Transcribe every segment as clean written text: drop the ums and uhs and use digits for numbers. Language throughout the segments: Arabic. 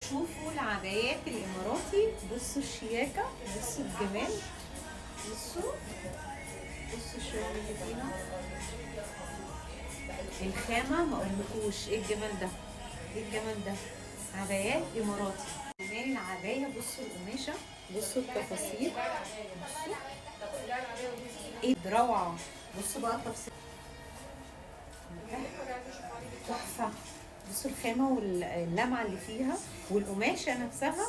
شوفوا العبايات الاماراتي، بصوا الشياكه، بصوا الجمال، بصوا الشغل اللي فيها، الخامه ما اقولكوش ايه الجمال ده، ايه الجمال ده. عبايات اماراتي، جمال العبايه، بصوا القماشه، بصوا التفاصيل، بصوا ايه روعه. بصوا بقى التفاصيل تحفه، بصوا الخامه واللمعه اللي فيها والقماشه نفسها.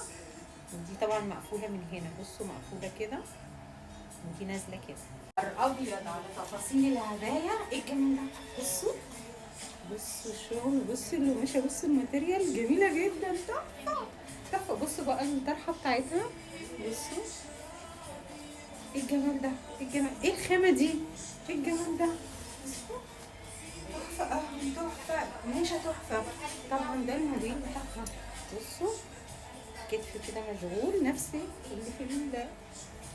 ودي طبعا مقفوله من هنا، بصوا مقفوله كده ودي نازله كده. ابيض على تفاصيل العبايه، ايه الجمال ده. بصوا الشغل، بصوا القماشه، بصوا الماتيريال جميله جدا، تحفه تحفه. بصوا بقى الطرحه بتاعتها، بصوا ايه الجمال ده، ايه الجمال، ايه الخامه دي، ايه الجمال ده. بصوا تحفه تحفه، قماشه تحفه. طبعا ده الموديل بتاعها، بصوا كتف كده مشغول نفسي اللي في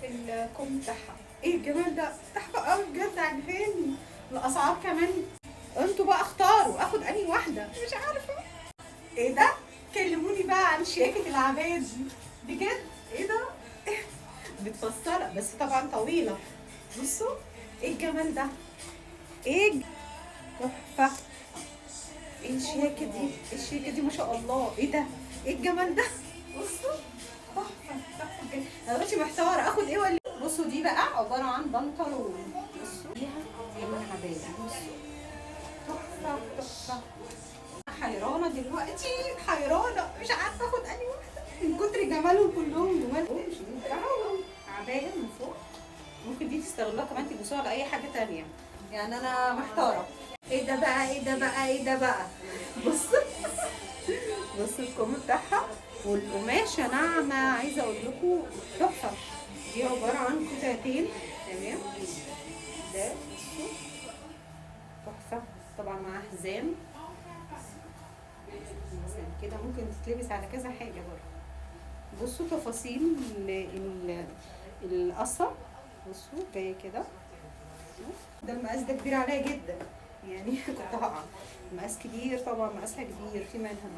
الكم بتاعها، ايه الجمال ده، تحفه قوي بجد، عجباني. الاسعار كمان انتوا بقى اختاروا اخد انهي واحده، مش عارفه ايه ده. كلموني بقى عن شياكه العبايه دي بجد، ايه ده متفصله بس طبعا طويله. بصوا ايه الجمال ده، ايه تحفه، ايه الشياكه دي، ايه الشياكه دي ما شاء الله، ايه ده، ايه الجمال ده. بصوا تحفه تحفه بجد، انا دلوقتي محتاره اخد ايه ولا إيه؟ بصوا دي بقى عباره عن بنطلون، بصوا فيها العبايه، بصوا تحفه تحفه. حيرانه دلوقتي، حيرانه مش عارفه اخد انهي واحده من كتر جمالهم، كلهم جمال. مش ينفعوا عبايه من فوق، ممكن دي تستغلها كمان تلبسوها على اي حاجه تانية، يعني انا محتاره. ايه ده بقى، ايه ده بقى، ايه ده بقى. بصوا بصوا الكم بتاعها والقماشه ناعمه، عايزه اقول لكم تحفه. دي عباره عن قطعتين، تمام، ده بصوا تحفه، طبعا مع حزام مثلا كده، ممكن تتلبس على كذا حاجه برضه. بصوا تفاصيل القصه، بصوا جايه كده، ده المقاس ده كبير عليا جدا، يعني كنت هقع. مقاس كبير طبعا، مقاسها كبير، في منها